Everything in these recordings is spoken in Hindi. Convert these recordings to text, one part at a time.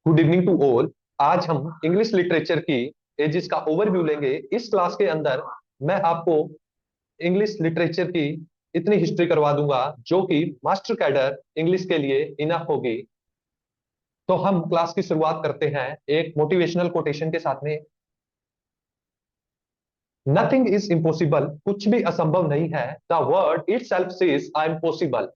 Good evening to all. आज हम इंग्लिश लिटरेचर की एजिस का ओवरव्यू लेंगे। इस क्लास के अंदर मैं आपको इंग्लिश लिटरेचर की इतनी हिस्ट्री करवा दूंगा जो कि मास्टर कैडर इंग्लिश के लिए इनफ होगी। तो हम क्लास की शुरुआत करते हैं एक मोटिवेशनल कोटेशन के साथ में। नथिंग इज इम्पॉसिबल, कुछ भी असंभव नहीं है। The word it self says I am possible.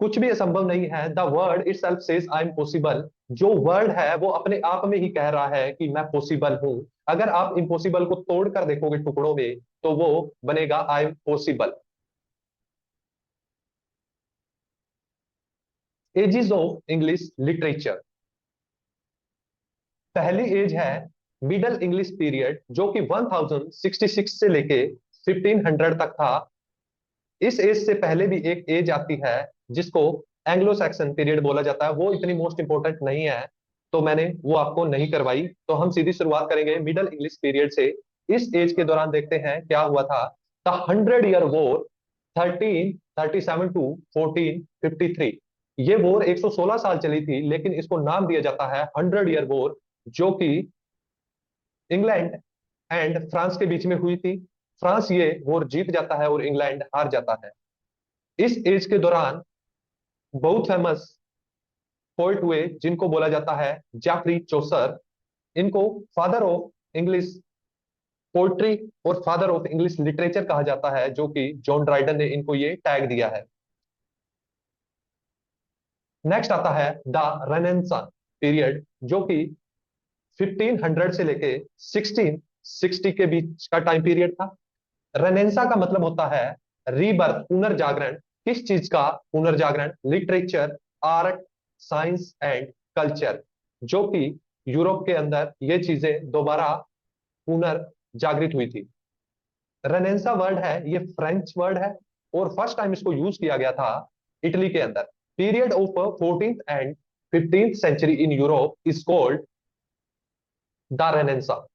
कुछ भी असंभव नहीं है। The word it self says I am possible. जो वर्ड है वो अपने आप में ही कह रहा है कि मैं पॉसिबल हूं। अगर आप इम्पॉसिबल को तोड़कर देखोगे टुकड़ों में तो वो बनेगा I am possible. Ages of English literature. पहली एज है मिडल इंग्लिश पीरियड जो कि 1066 से लेके 1500 तक था। इस एज से पहले भी एक एज आती है जिसको एंग्लो सैक्सन पीरियड बोला जाता है। वो इतनी मोस्ट इंपोर्टेंट नहीं है तो मैंने वो आपको नहीं करवाई। तो हम सीधी शुरुआत करेंगे मिडल इंग्लिश पीरियड से। इस एज के दौरान देखते हैं क्या हुआ था। The 100 year war 1337 to 1453। ये वॉर 116 साल चली थी लेकिन इसको नाम दिया जाता है 100 ईयर वॉर, जो कि इंग्लैंड एंड फ्रांस के बीच में हुई थी। फ्रांस ये वॉर जीत जाता है और इंग्लैंड हार जाता है। इस एज के दौरान बहुत फेमस पोइट हुए जिनको बोला जाता है जेफरी चौसर। इनको फादर ऑफ इंग्लिश पोइट्री और फादर ऑफ इंग्लिश लिटरेचर कहा जाता है, जो कि जॉन ड्राइडन ने इनको ये टैग दिया है। नेक्स्ट आता है द रेनेसां पीरियड जो कि 1500 से लेके 1660 के बीच का टाइम पीरियड था। रेनेसा का मतलब होता है रीबर्थ, पुनर्जागरण। किस चीज का पुनर्जागरण? Literature, art, science and culture. जो कि यूरोप के अंदर ये चीजें दोबारा पुनर्जागृत हुई थी। रेनेसा वर्ड है ये फ्रेंच वर्ड है और फर्स्ट टाइम इसको यूज किया गया था इटली के अंदर। Period of 14th and 15th century in Europe is called the Renaissance.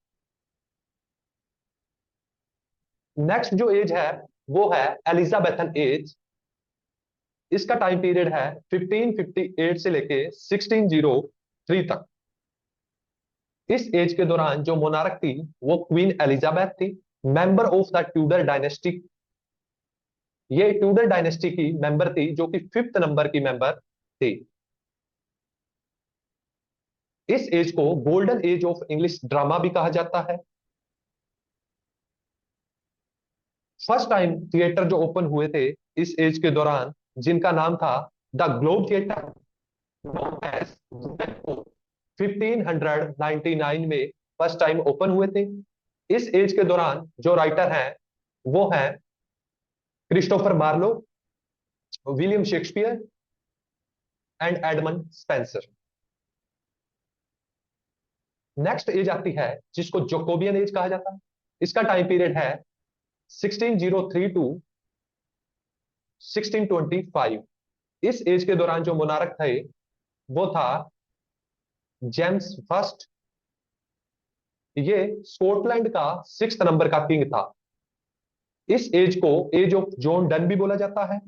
Next जो एज है वो है एलिजाबेथन एज। इसका टाइम पीरियड है 1558 से लेके 1603 तक। इस एज के दौरान जो मोनार्क थी वो क्वीन एलिजाबेथ थी, member of the Tudor dynasty. ये ट्यूडर डायनेस्टी की मेंबर थी जो कि 5th नंबर की मेंबर थी। इस एज को golden age of English drama भी कहा जाता है। फर्स्ट टाइम थिएटर जो ओपन हुए थे इस एज के दौरान, जिनका नाम था द ग्लोब थिएटर, 1599 में फर्स्ट टाइम ओपन हुए थे। इस एज के दौरान जो राइटर हैं वो हैं Christopher Marlowe, William Shakespeare and Edmund Spenser. Next age आती है जिसको जोकोबियन एज कहा जाता है। इसका टाइम पीरियड है 1603 टू 1625। इस एज के दौरान जो मोनार्क थे वो था जेम्स फर्स्ट। ये स्कॉटलैंड का 6th नंबर का किंग था। इस एज को एज ऑफ जॉन डन भी बोला जाता है।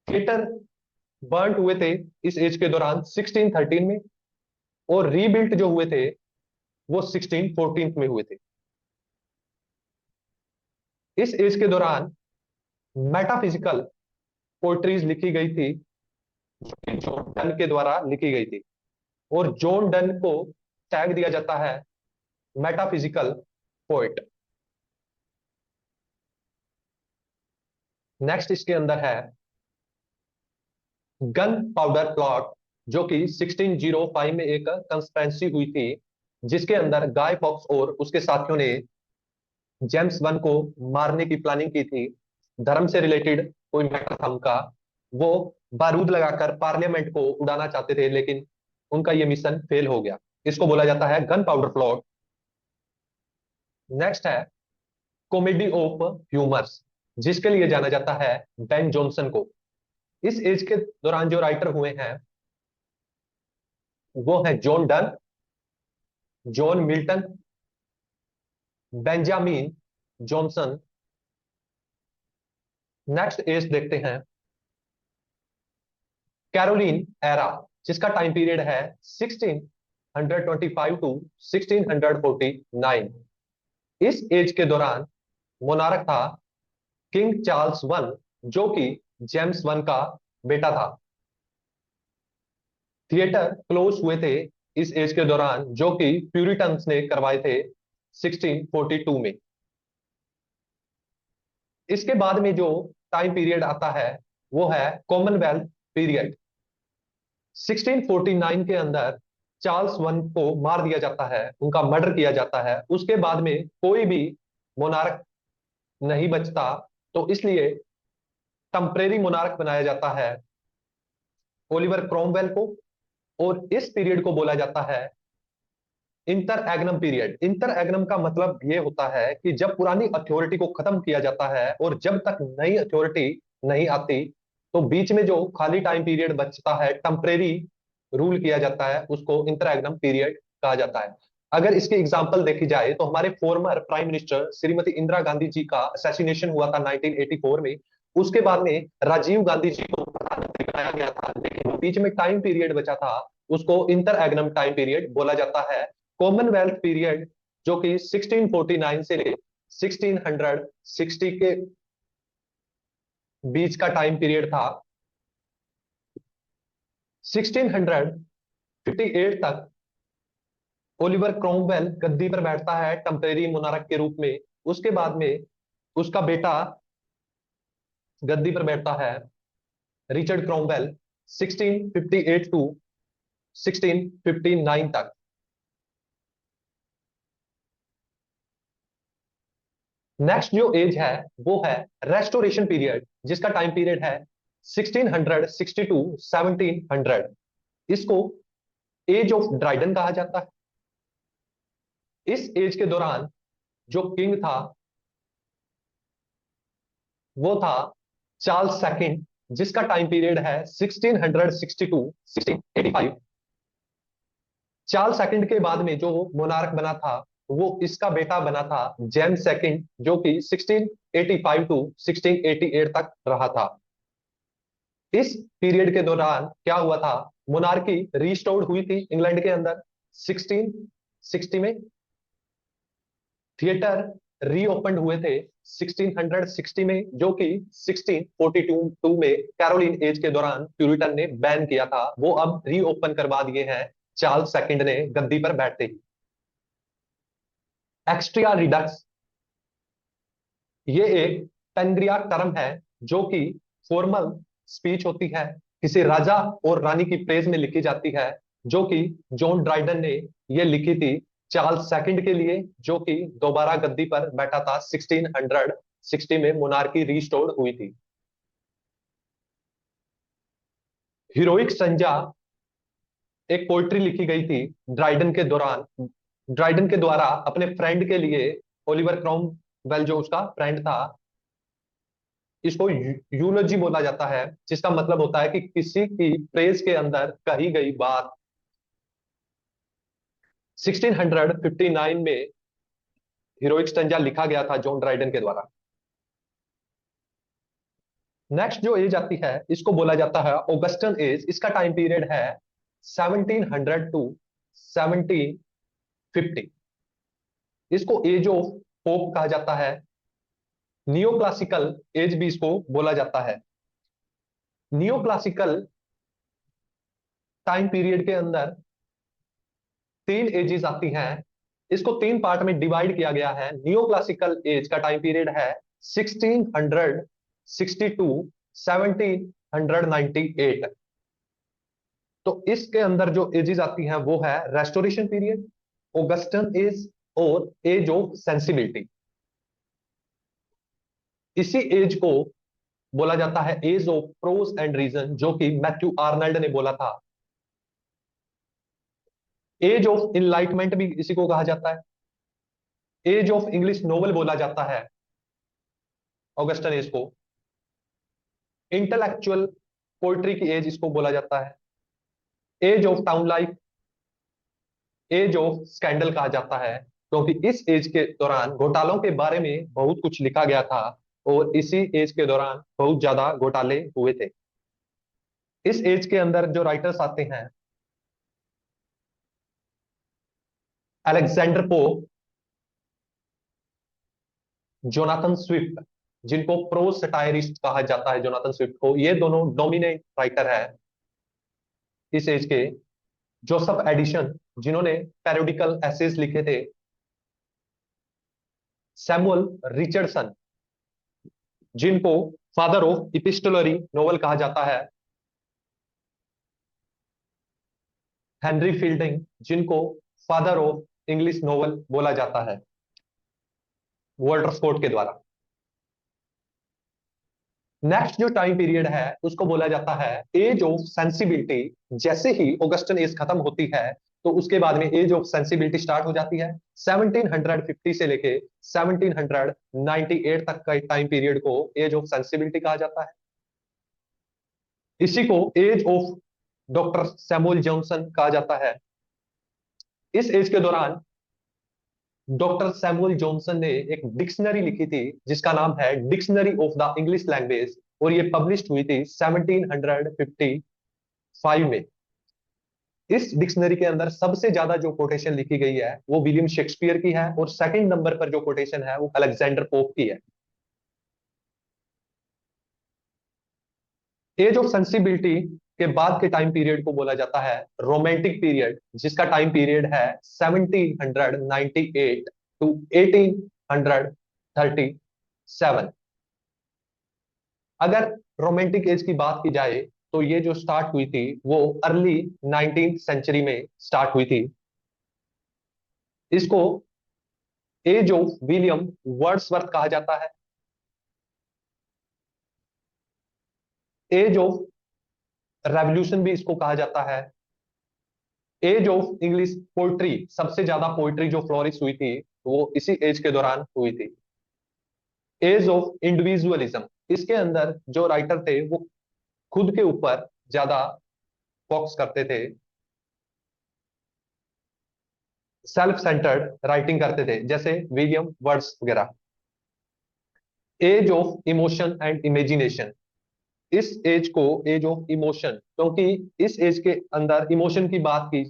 थिएटर बर्न हुए थे इस एज के दौरान 1613 में और रीबिल्ट जो हुए थे वो 1614 में हुए थे। इस एज के दौरान मेटाफिजिकल पोइट्रीज लिखी गई थी जो कि जॉन डन के द्वारा लिखी गई थी और जॉन डन को टैग दिया जाता है मेटाफिजिकल पोइट। नेक्स्ट इसके अंदर है गन पाउडर प्लॉट, जो कि 1605 में एक कंस्पेरेंसी हुई थी जिसके अंदर गाय फॉक्स और उसके साथियों ने जेम्स वन को मारने की प्लानिंग की थी। धर्म से रिलेटेड कोई मैटर था उनका। वो बारूद लगाकर पार्लियामेंट को उड़ाना चाहते थे लेकिन उनका ये मिशन फेल हो गया। इसको बोला जाता है गन पाउडर प्लॉट। नेक्स्ट है कॉमेडी ऑफ ह्यूमर्स, जिसके लिए जाना जाता है बेन जॉनसन को। इस एज के दौरान जो राइटर हुए हैं वो है John Donne, John Milton, Benjamin Johnson. Next age देखते हैं कैरोलिन एरा, जिसका टाइम पीरियड है 1625 टू 1649। इस एज के दौरान मोनार्क था किंग चार्ल्स वन, जो कि जेम्स वन का बेटा था। थिएटर क्लोज हुए थे इस एज के दौरान, जो कि प्यूरिटन्स ने करवाए थे 1642 में। इसके बाद में जो टाइम पीरियड आता है वो है कॉमनवेल्थ पीरियड। 1649 के अंदर चार्ल्स वन को मार दिया जाता है, उनका मर्डर किया जाता है। उसके बाद में कोई भी मोनार्क नहीं बचता, तो इसलिए टेम्परेरी मोनार्क बनाया जाता है ओलिवर क्रोमवेल को। और इस पीरियड को बोला जाता है इंटर एग्नम पीरियड। इंटर एग्नम का मतलब ये होता है कि जब पुरानी अथॉरिटी को खत्म किया जाता है और जब तक नई अथॉरिटी नहीं आती, तो बीच में जो खाली टाइम पीरियड बचता है, टेम्परेरी रूल किया जाता है, उसको इंटर एग्नम पीरियड कहा जाता है। अगर इसके एग्जांपल देखी जाए तो हमारे former prime minister Shrimati Indira Gandhi ji का असैसिनेशन हुआ था 1984 में। उसके बाद में राजीव गांधी जी को प्रधानमंत्री बनाया गया था, लेकिन बीच में टाइम पीरियड बचा था, उसको इंटर एग्नम टाइम पीरियड बोला जाता है। कॉमनवेल्थ पीरियड जो कि 1649 से लेकर 1660 के बीच का टाइम पीरियड था। 1658 तक ओलिवर क्रोमवेल गद्दी पर बैठता है टेम्परेरी मोनार्क के रूप में। उसके बाद में उसका बेटा गद्दी पर बैठता है, रिचर्ड क्रोमवेल, 1658 टू 1659 तक। नेक्स्ट जो एज है वो है रेस्टोरेशन पीरियड, जिसका टाइम पीरियड है 1660 टू 1700। इसको एज ऑफ ड्राइडन कहा जाता है। इस एज के दौरान जो किंग था वो था चार्ल्स सेकंड, जिसका टाइम पीरियड है 1660 टू 1685। चार्ल्स सेकंड के बाद में जो मोनार्क बना था वो इसका बेटा बना था जेम्स सेकंड, जो कि 1685 टू 1688 तक रहा था। इस पीरियड के दौरान क्या हुआ था, मोनार्की रिस्टोर्ड हुई थी इंग्लैंड के अंदर 1660 में। थिएटर रीओपन हुए थे 1660 में, जो कि 1642 में कैरोलिन एज के दौरान प्यूरिटन ने बैन किया था, वो अब रीओपन करवा दिए हैं चार्ल्स सेकंड ने गद्दी पर बैठते ही। एक्स्ट्रिया रिडक्स ये एक पेंग्रिया टर्म है, जो कि फॉर्मल स्पीच होती है, किसी राजा और रानी की प्रेज में लिखी जाती है, जो कि जॉन ड्राइडन ने ये लिखी थी चार्ल्स सेकंड के लिए, जो कि दोबारा गद्दी पर बैठा था 1660 में मोनार्की रिस्टोर्ड हुई थी। हीरोइक संजा एक पोइट्री लिखी गई थी ड्राइडन के दौरान, ड्राइडन के द्वारा अपने फ्रेंड के लिए, ओलिवर क्रोमवेल जो उसका फ्रेंड था। इसको यूलोजी बोला जाता है, जिसका मतलब होता है कि किसी की प्रेज के अंदर कही गई बात। 1659 में हीरोइक स्टंजा लिखा गया था जॉन ड्राइडन के द्वारा। नेक्स्ट जो एज आती है इसको बोला जाता है ऑगस्टन एज। इसका टाइम पीरियड है 1700 टू 1750। इसको एज ऑफ होप कहा जाता है। नियो क्लासिकल एज भी इसको बोला जाता है। नियो क्लासिकल टाइम पीरियड के अंदर तीन एजेस आती हैं। इसको तीन पार्ट में डिवाइड किया गया है। नियो क्लासिकल एज का टाइम पीरियड है 1660 टू 1798। तो इसके अंदर जो एजेस आती हैं वो है रेस्टोरेशन पीरियड, ऑगस्टन एज और एज ऑफ सेंसिबिलिटी। इसी एज को बोला जाता है age of prose and reason, जो कि मैथ्यू आर्नल्ड ने बोला था। एज ऑफ इनलाइटमेंट भी इसी को कहा जाता है। एज ऑफ इंग्लिश नोवेल बोला जाता है ऑगस्टन एज को। इंटेलेक्चुअल पोइट्री की एज इसको बोला जाता है। Age of town life, age of scandal कहा जाता है, क्योंकि इस एज के दौरान घोटालों के बारे में बहुत कुछ लिखा गया था और इसी एज के दौरान बहुत ज्यादा घोटाले हुए थे। इस एज के अंदर जो राइटर्स आते हैं, अलेक्जेंडर पोप, जोनाथन स्विफ्ट, जिनको प्रो सटायरिस्ट कहा जाता है, जोनाथन स्विफ्ट को, ये दोनों डोमिनेंट राइटर है इस एज के। जोसेफ एडिशन, जिन्होंने पैरोडिकल एसेज लिखे थे। सैमुअल रिचर्डसन, जिनको फादर ऑफ इपिस्टोलरी नोवेल कहा जाता है। हेनरी फील्डिंग, जिनको फादर ऑफ इंग्लिश नोवेल बोला जाता है वॉल्टर स्कॉट के द्वारा। नेक्स्ट जो टाइम पीरियड है उसको बोला जाता है एज ऑफ सेंसिबिलिटी। जैसे ही ऑगस्टन एज खत्म होती है तो उसके बाद में एज ऑफ सेंसिबिलिटी स्टार्ट हो जाती है। 1750 से लेके 1798 तक का टाइम पीरियड को एज ऑफ सेंसिबिलिटी कहा जाता है। इसी को age of doctor Samuel Johnson कहा जाता है। इस एज के दौरान डॉक्टर सैमुअल जॉनसन ने एक डिक्शनरी लिखी थी जिसका नाम है dictionary of the English language, और ये पब्लिश हुई थी 1755 में। इस डिक्शनरी के अंदर सबसे ज्यादा जो कोटेशन लिखी गई है वो विलियम शेक्सपियर की है, और सेकंड नंबर पर जो कोटेशन है वो अलेक्जेंडर पोप की है। एज ऑफ सेंसिबिलिटी के बाद के टाइम पीरियड को बोला जाता है रोमांटिक पीरियड, जिसका टाइम पीरियड है 1798 टू 1837। अगर रोमांटिक एज की बात की जाए तो ये जो स्टार्ट हुई थी वो अर्ली 19th सेंचुरी में स्टार्ट हुई थी। इसको एज ऑफ विलियम वर्ड्सवर्थ कहा जाता है। एज ऑफ रेवोल्यूशन भी इसको कहा जाता है। एज ऑफ इंग्लिश पोइट्री, सबसे ज्यादा पोइट्री जो फ्लोरिश हुई थी वो इसी एज के दौरान हुई थी। एज ऑफ इंडिविजुअलिज्म, इसके अंदर जो राइटर थे वो खुद के ऊपर ज्यादा फोकस करते थे, सेल्फ सेंटर्ड राइटिंग करते थे, जैसे विलियम वर्ड्स वगैरह। Age of emotion and imagination, इस एज को एज ऑफ इमोशन, क्योंकि इस एज के अंदर इमोशन की बात की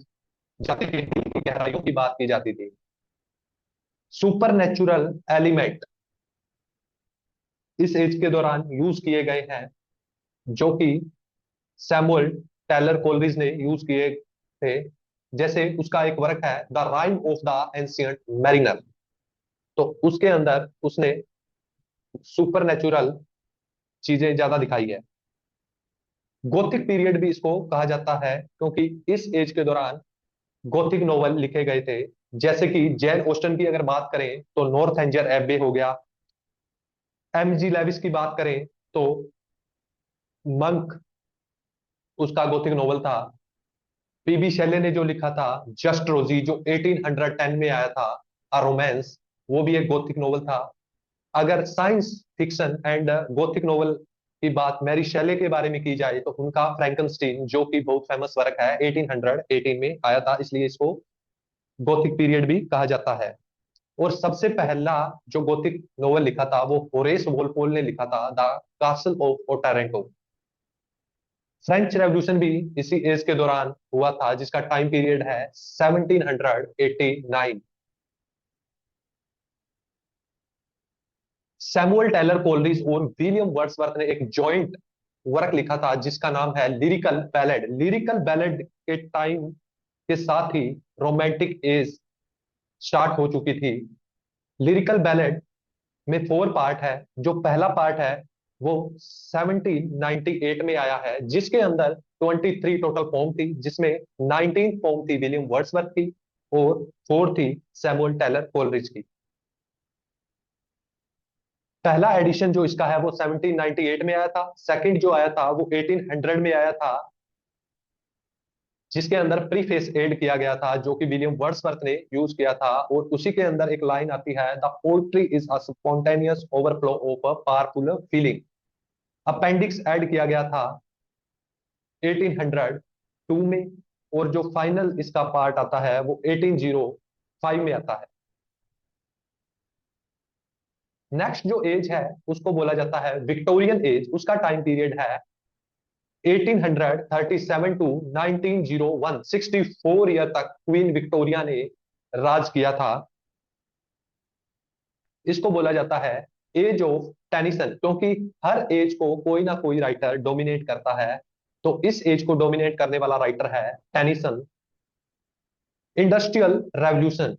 जाती थी, दिल की गहराइयों की बात की जाती थी। सुपर नेचुरल एलिमेंट इस एज के दौरान यूज किए गए हैं, जो कि सैमुअल टेलर कोलरिज ने यूज किए थे। जैसे उसका एक वर्क है the rhyme of the ancient mariner, तो उसके अंदर उसने सुपर नेचुरल चीजें ज्यादा दिखाई है। गोथिक पीरियड भी इसको कहा जाता है क्योंकि इस एज के दौरान गोथिक नोवेल लिखे गए थे। जैसे कि जैन ऑस्टन की अगर बात करें तो नॉर्थएंजर एब्बे हो गया। एम जी लेविस की बात करें तो मंक, उसका गोथिक नोवेल था। पीबी शेले ने जो लिखा था जस्ट रोजी, जो 1810 में आया था, अ रोमांस, वो भी एक गोथिक नोवेल था। अगर science fiction and Gothic novel की बात मैरी शेले के बारे में की जाए तो उनका फ्रैंकनस्टीन, जो कि बहुत फेमस वर्क है, 1818 में आया था, इसलिए इसको गोथिक पीरियड भी कहा जाता है। और सबसे पहला जो गोथिक नोवेल लिखा था वो होरेस वॉलपोल ने लिखा था, the castle of Otranto. French revolution भी इसी एज के दौरान हुआ था, जिसका टाइम पीरियड है 1789। सैमुअल टेलर कोलरिज और विलियम वर्ड्सवर्थ ने एक जॉइंट वर्क लिखा था जिसका नाम है लिरिकल बैलेड। लिरिकल बैलेड के टाइम के साथ ही रोमांटिक एज स्टार्ट हो चुकी थी। लिरिकल बैलेड में 4 पार्ट है। जो पहला पार्ट है वो 1798 में आया है, जिसके अंदर 23 टोटल पोम थी, जिसमें 19 पोम थी विलियम वर्ड्सवर्थ की और 4 थी सैमुअल टेलर कोलरिज की। पहला एडिशन जो इसका है वो 1798 में आया था। सेकंड जो आया था वो 1800 में आया था, जिसके अंदर प्रीफेस ऐड किया गया था जो कि विलियम वर्ड्सवर्थ ने यूज किया था। और उसी के अंदर एक लाइन आती है, the poetry is a spontaneous overflow of a powerful feeling. Appendix add किया गया था 1802 में, और जो फाइनल इसका पार्ट आता है वो 1805 में आता है। नेक्स्ट जो एज है उसको बोला जाता है विक्टोरियन एज। उसका टाइम पीरियड है 1837 टू 1901, 64 ईयर तक क्वीन विक्टोरिया ने राज किया था। इसको बोला जाता है एज ऑफ टेनिसन, क्योंकि हर एज को कोई ना कोई राइटर डोमिनेट करता है, तो इस एज को डोमिनेट करने वाला राइटर है टेनिसन। इंडस्ट्रियल रेवोल्यूशन,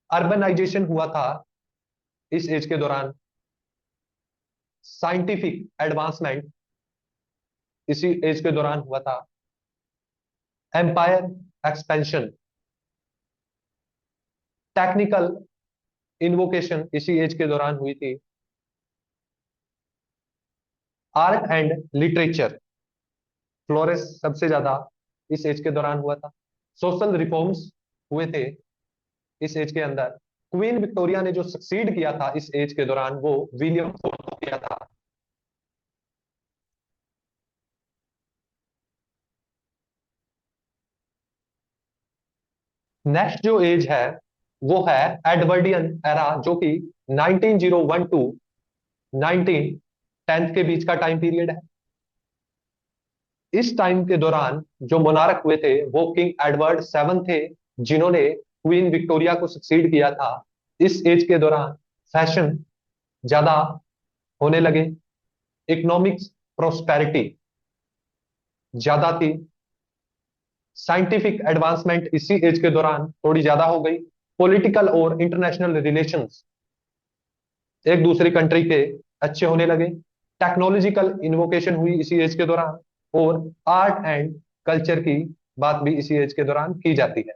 अर्बनाइजेशन हुआ था इस एज के दौरान। साइंटिफिक एडवांसमेंट इसी एज के दौरान हुआ था। एम्पायर एक्सपेंशन, टेक्निकल इन्वोकेशन इसी एज के दौरान हुई थी। आर्ट एंड लिटरेचर फ्लोरेस सबसे ज्यादा इस एज के दौरान हुआ था। सोशल रिफॉर्म्स हुए थे इस एज के अंदर। क्वीन विक्टोरिया ने जो सक्सीड किया था इस एज के दौरान वो विलियम फोर्थ को किया था। नेक्स्ट जो एज है वो है एडवर्डियन एरा, जो कि 1901 टू 1910 के बीच का टाइम पीरियड है। इस टाइम के दौरान जो मोनार्क हुए थे वो किंग एडवर्ड सेवन थे, जिन्होंने क्वीन विक्टोरिया को सक्सीड किया था। इस एज के दौरान फैशन ज्यादा होने लगे, इकोनॉमिक्स प्रोस्पेरिटी ज्यादा थी, साइंटिफिक एडवांसमेंट इसी एज के दौरान थोड़ी ज्यादा हो गई, पॉलिटिकल और इंटरनेशनल रिलेशंस एक दूसरी कंट्री के अच्छे होने लगे, टेक्नोलॉजिकल इन्वोकेशन हुई इसी एज के दौरान, और आर्ट एंड कल्चर की बात भी इसी एज के दौरान की जाती है।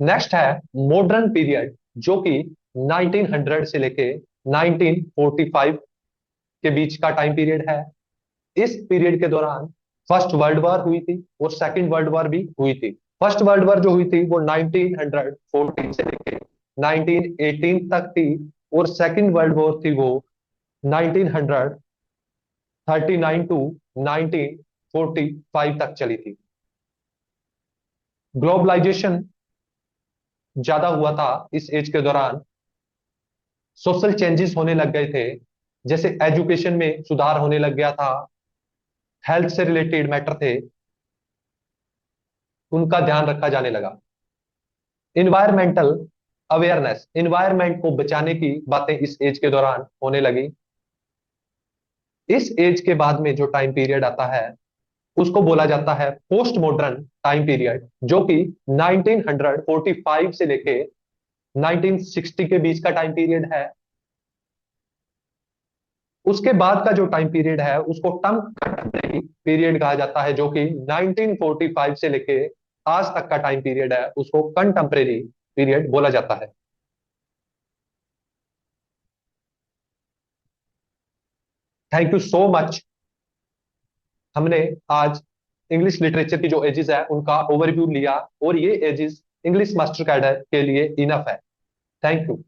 नेक्स्ट है मॉडर्न पीरियड, जो कि 1900 से लेके 1945 के बीच का टाइम पीरियड है। इस पीरियड के दौरान फर्स्ट वर्ल्ड वॉर हुई थी और सेकंड वर्ल्ड वॉर भी हुई थी। फर्स्ट वर्ल्ड वॉर जो हुई थी वो 1914 से लेके 1918 तक थी, और सेकंड वर्ल्ड वॉर थी वो 1939 टू 1945 तक चली थी। ग्लोबलाइजेशन ज्यादा हुआ था इस एज के दौरान, सोशल चेंजेस होने लग गए थे, जैसे एजुकेशन में सुधार होने लग गया था, हेल्थ से रिलेटेड मैटर थे उनका ध्यान रखा जाने लगा। इन्वायरमेंटल अवेयरनेस, इन्वायरमेंट को बचाने की बातें इस एज के दौरान होने लगी। इस एज के बाद में जो टाइम पीरियड आता है उसको बोला जाता है पोस्ट मॉडर्न टाइम पीरियड, जो कि 1945 से लेके 1960 के बीच का टाइम पीरियड है। उसके बाद का जो टाइम पीरियड है उसको टर्म कंटेम्परेरी पीरियड कहा जाता है, जो कि 1945 से लेके आज तक का टाइम पीरियड है उसको कंटेम्परेरी पीरियड बोला जाता है। Thank you so much. हमने आज इंग्लिश लिटरेचर की जो एजेस है उनका ओवरव्यू लिया, और ये एजेस इंग्लिश मास्टर कैडर के लिए इनफ है। Thank you.